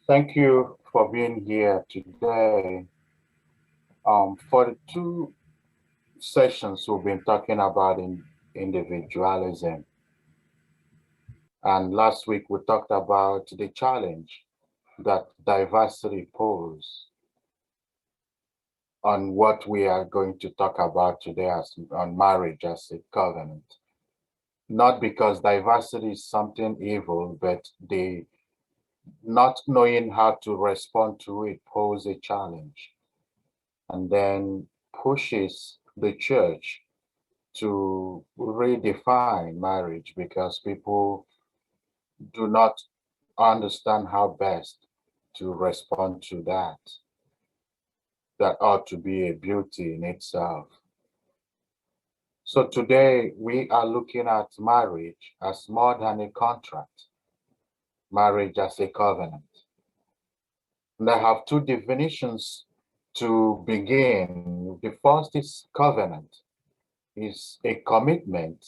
Thank you for being here today. For the two sessions, we've been talking about individualism. And last week, we talked about the challenge that diversity poses on what we are going to talk about today on marriage as a covenant. Not because diversity is something evil, but the not knowing how to respond to it poses a challenge. And then pushes the church to redefine marriage because people do not understand how best to respond to that. That ought to be a beauty in itself. So today we are looking at marriage as more than a contract, marriage as a covenant. And I have two definitions to begin. The first is covenant, is a commitment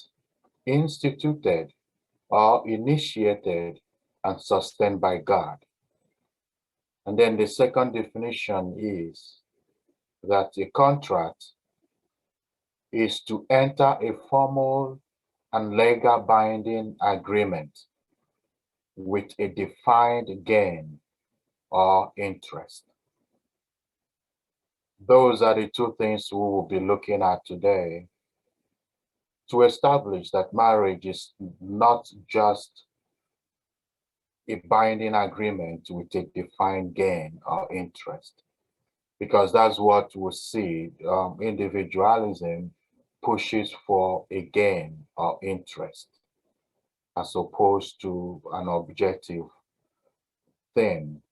instituted or initiated and sustained by God. And then the second definition is that a contract is to enter a formal and legal binding agreement with a defined gain or interest. Those are the two things we will be looking at today to establish that marriage is not just a binding agreement with a defined gain or interest, because that's what we see. Individualism pushes for a gain or interest as opposed to an objective thing.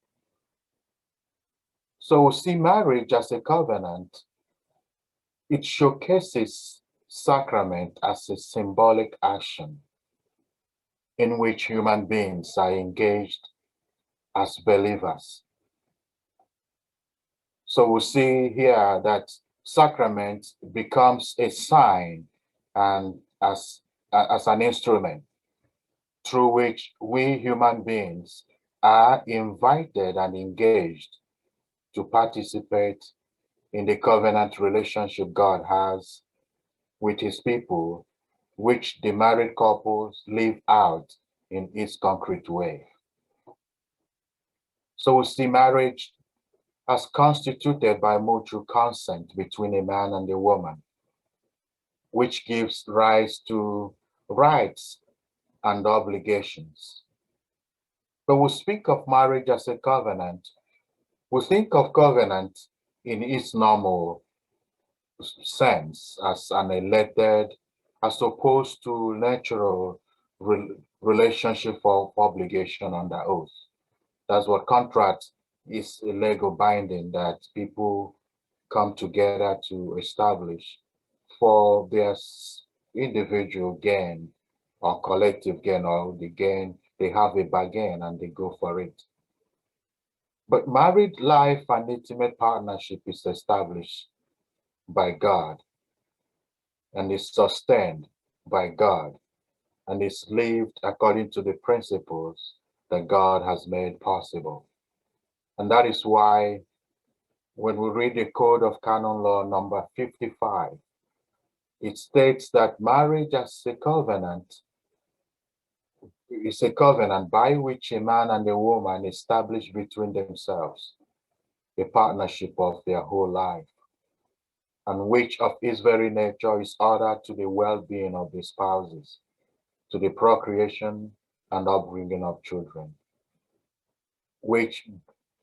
So we see marriage as a covenant. It showcases sacrament as a symbolic action in which human beings are engaged as believers. So we see here that sacrament becomes a sign and as an instrument through which we human beings are invited and engaged to participate in the covenant relationship God has with his people, which the married couples live out in its concrete way. So we see marriage as constituted by mutual consent between a man and a woman, which gives rise to rights and obligations. But we speak of marriage as a covenant. We think of covenant in its normal sense as an elected, as opposed to natural relationship of obligation under oath. That's what contract is, a legal binding that people come together to establish for their individual gain or collective gain, or the gain, they have a bargain and they go for it. But married life and intimate partnership is established by God and is sustained by God and is lived according to the principles that God has made possible. And that is why when we read the Code of Canon Law number 55, it states that marriage as a covenant is a covenant by which a man and a woman establish between themselves a partnership of their whole life, and which of its very nature is ordered to the well-being of the spouses, to the procreation and upbringing of children, which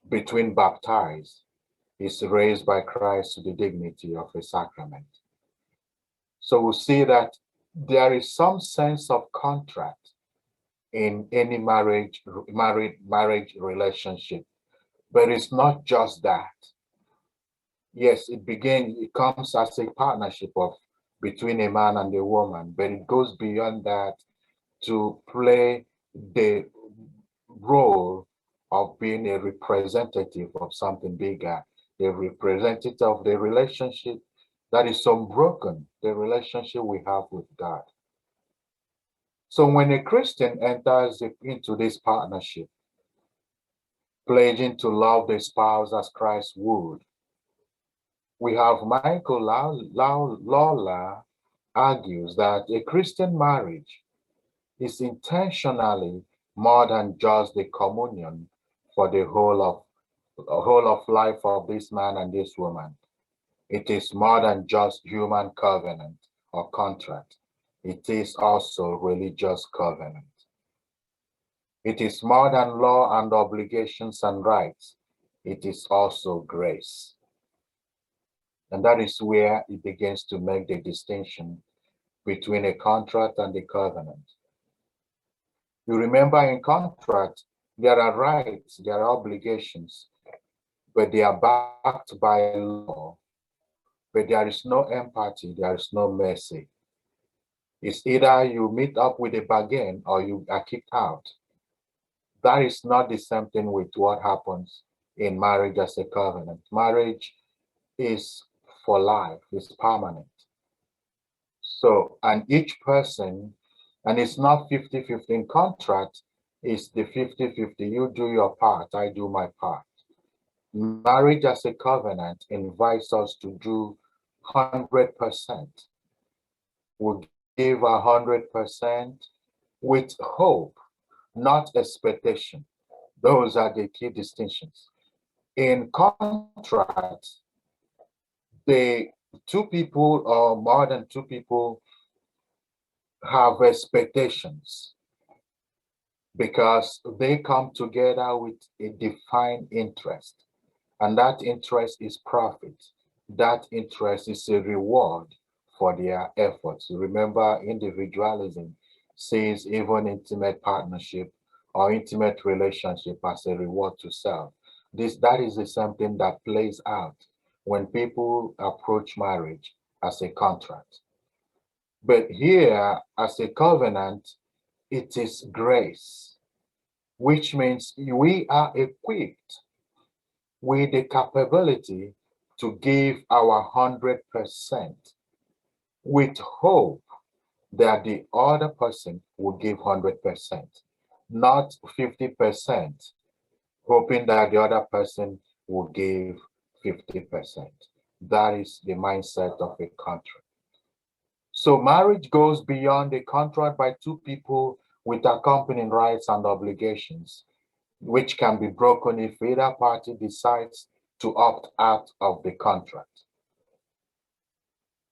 between baptized is raised by Christ to the dignity of a sacrament. So we see that there is some sense of contract in any marriage relationship, but it's not just that. Yes, it comes as a partnership of between a man and a woman, but it goes beyond that to play the role of being a representative of something bigger, a representative of the relationship that is unbroken, the relationship we have with God. So when a Christian enters into this partnership, pledging to love the spouse as Christ would. We have Michael Lawler argues that a Christian marriage is intentionally more than just the communion for the whole of life of this man and this woman. It is more than just human covenant or contract. It is also religious covenant. It is more than law and obligations and rights. It is also grace. And that is where it begins to make the distinction between a contract and a covenant. You remember in contract, there are rights, there are obligations, but they are backed by law. But there is no empathy, there is no mercy. It's either you meet up with a bargain or you are kicked out. That is not the same thing with what happens in marriage as a covenant. Marriage is for life, it's permanent. So, and each person, and it's not 50-50 in contract, it's the 50-50. You do your part, I do my part. Marriage as a covenant invites us to do 100%. We give 100% with hope, not expectation. Those are the key distinctions. In contract, the two people or more than two people have expectations because they come together with a defined interest, and that interest is profit. That interest is a reward for their efforts. Remember, individualism sees even intimate partnership or intimate relationship as a reward to self. That is the same thing that plays out when people approach marriage as a contract. But here, as a covenant, it is grace, which means we are equipped with the capability to give our 100% with hope that the other person will give 100%, not 50%, hoping that the other person will give 50%. That is the mindset of a contract. So marriage goes beyond a contract by two people with accompanying rights and obligations, which can be broken if either party decides to opt out of the contract.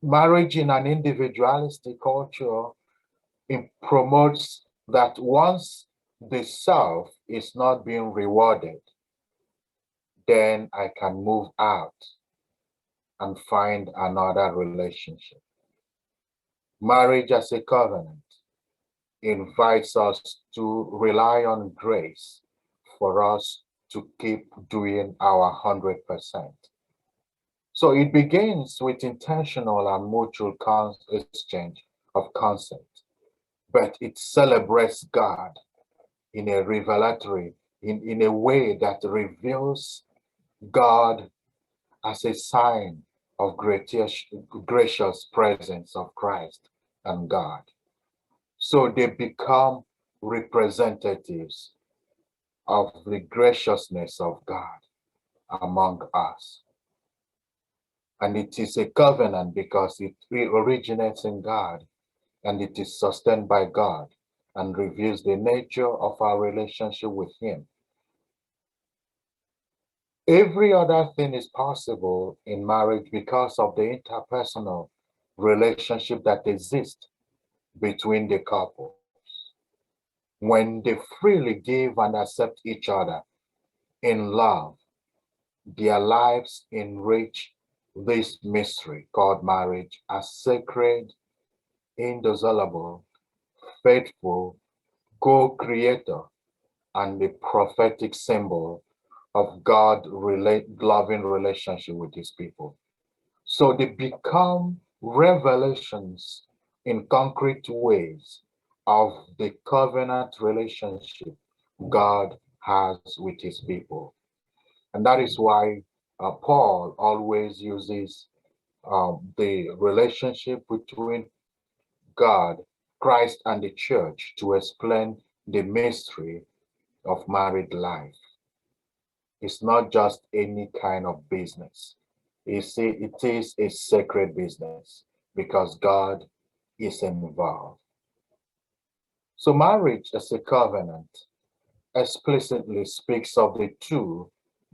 Marriage in an individualistic culture promotes that once the self is not being rewarded, then I can move out and find another relationship. Marriage as a covenant invites us to rely on grace for us to keep doing our 100%. So it begins with intentional and mutual exchange of consent, but it celebrates God in a revelatory, in a way that reveals God as a sign of gracious presence of Christ and God. So they become representatives of the graciousness of God among us. And it is a covenant because it originates in God and it is sustained by God and reveals the nature of our relationship with Him. Every other thing is possible in marriage because of the interpersonal relationship that exists between the couples. When they freely give and accept each other in love, their lives enrich this mystery called marriage as sacred, indissoluble, faithful, co-creator, and the prophetic symbol of God-loving relationship with His people. So they become revelations in concrete ways of the covenant relationship God has with His people. And that is why Paul always uses the relationship between God, Christ, and the church to explain the mystery of married life. is not just any kind of business. You see, it is a sacred business because God is involved. So marriage as a covenant explicitly speaks of the two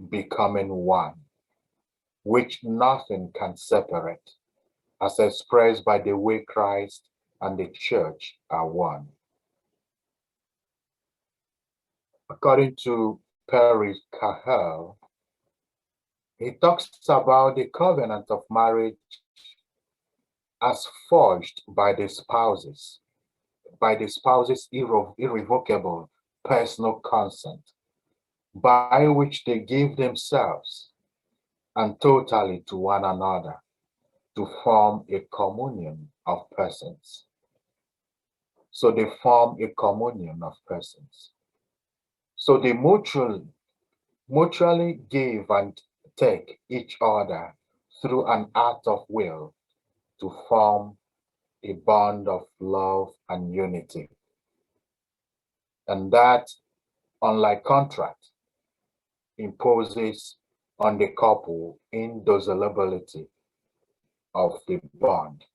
becoming one, which nothing can separate, as expressed by the way Christ and the church are one. According to Perry Cahill, he talks about the covenant of marriage as forged by the spouse's irrevocable personal consent, by which they give themselves and totally to one another to form a communion of persons. So they form a communion of persons. So they mutually give and take each other through an act of will to form a bond of love and unity. And that, unlike contract, imposes on the couple indissolubility of the bond,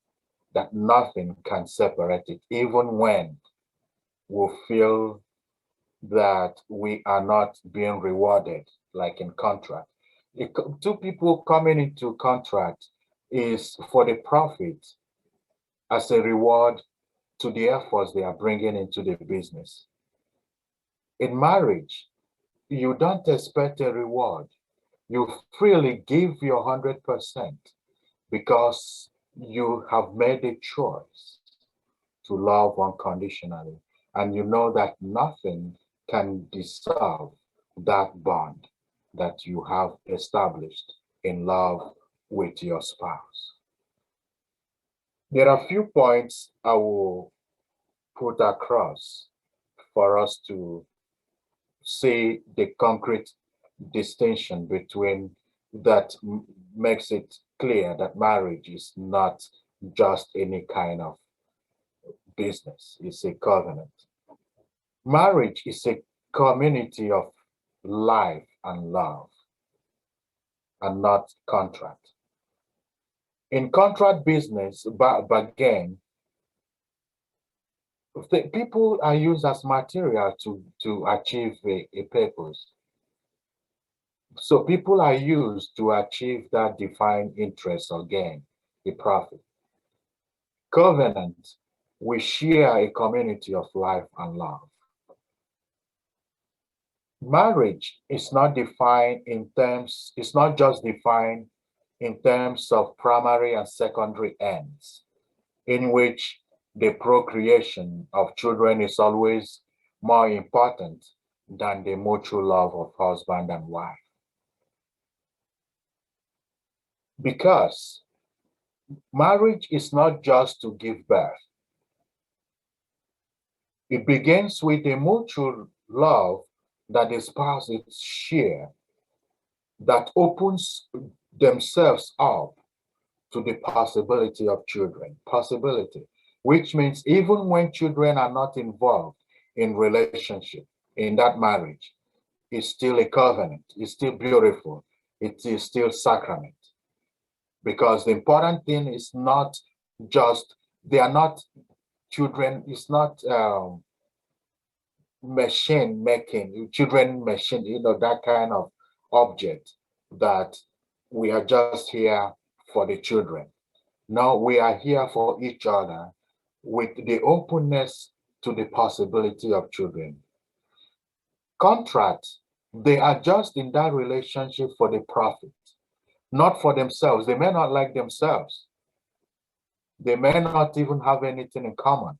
that nothing can separate it, even when we feel that we are not being rewarded, like in contract. Two people coming into contract is for the profit as a reward to the efforts they are bringing into the business. In marriage, you don't expect a reward. You freely give your 100% because you have made a choice to love unconditionally. And you know that nothing can dissolve that bond that you have established in love with your spouse. There are a few points I will put across for us to see the concrete distinction between that makes it clear that marriage is not just any kind of business, it's a covenant. Marriage is a community of life and love, and not contract. In contract business, but again, the people are used as material to achieve a purpose. So people are used to achieve that defined interest or gain, the profit. Covenant, we share a community of life and love. Marriage is not defined in terms, it's not just defined in terms of primary and secondary ends, in which the procreation of children is always more important than the mutual love of husband and wife. Because marriage is not just to give birth. It begins with a mutual love that the spouses share, that opens themselves up to the possibility of children. Possibility, which means even when children are not involved in relationship, in that marriage, it's still a covenant, it's still beautiful, it is still sacrament. Because the important thing is not just, they are not children, it's not machine making, children machine, that kind of object that we are just here for the children. No, we are here for each other with the openness to the possibility of children. Contracts, they are just in that relationship for the profit, not for themselves. They may not like themselves. They may not even have anything in common.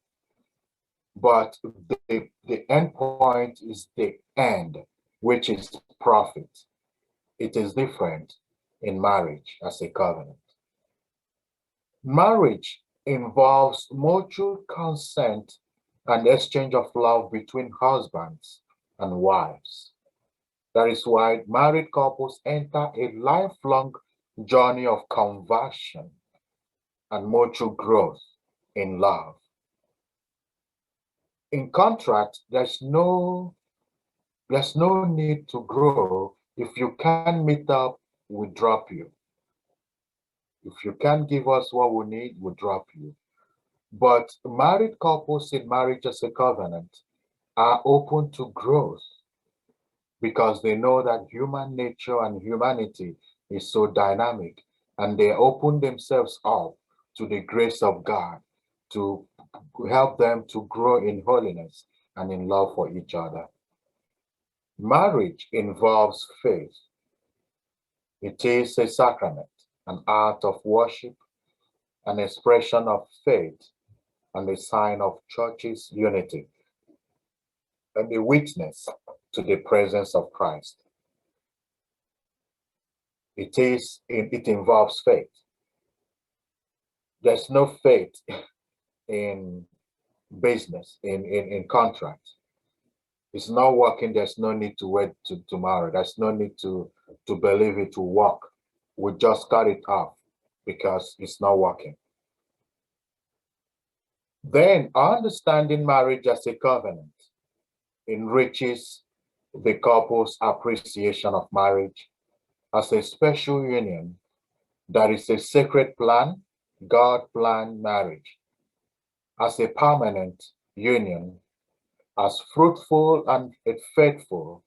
But the end point is the end, which is profit. It is different in marriage as a covenant. Marriage involves mutual consent and exchange of love between husbands and wives. That is why married couples enter a lifelong journey of conversion and mutual growth in love. In contract, there's no need to grow If you can't meet up, we drop you. If you can't give us what we need, we drop you. But married couples in marriage as a covenant are open to growth because they know that human nature and humanity is so dynamic, and they open themselves up to the grace of God to help them to grow in holiness and in love for each other. Marriage involves faith. It is a sacrament, an act of worship, an expression of faith, and a sign of church's unity, and a witness to the presence of Christ. It involves faith. There's no faith in business, in contract. It's not working, there's no need to wait to tomorrow. There's no need to believe it will work. We just cut it off because it's not working. Then understanding marriage as a covenant enriches the couple's appreciation of marriage as a special union that is a sacred plan. God planned marriage as a permanent union, as fruitful and faithful,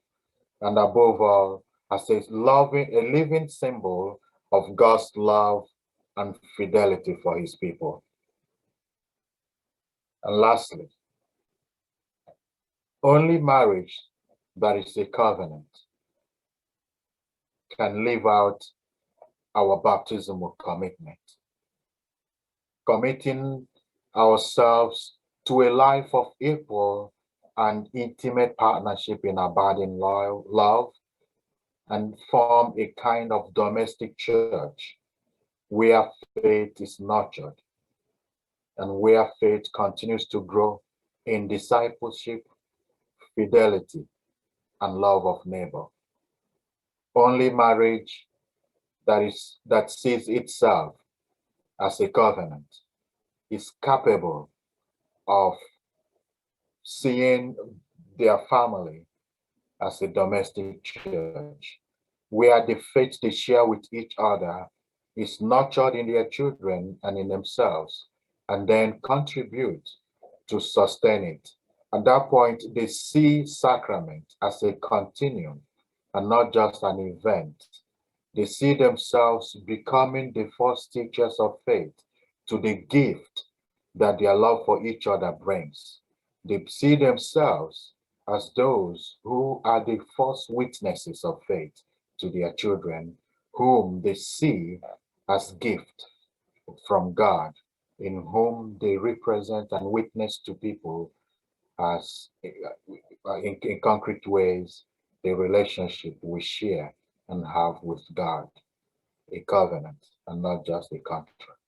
and above all, as a living symbol of God's love and fidelity for his people. And lastly, only marriage that is a covenant can live out our baptismal commitment, committing ourselves to a life of equal and intimate partnership in abiding love, and form a kind of domestic church where faith is nurtured and where faith continues to grow in discipleship, fidelity, and love of neighbor. Only marriage that sees itself as a covenant is capable of seeing their family as a domestic church, where the faith they share with each other is nurtured in their children and in themselves, and then contribute to sustain it. At that point, they see sacrament as a continuum and not just an event. They see themselves becoming the first teachers of faith to the gift that their love for each other brings. They see themselves as those who are the first witnesses of faith to their children, whom they see as gift from God, in whom they represent and witness to people as in concrete ways the relationship we share and have with God, a covenant and not just a contract.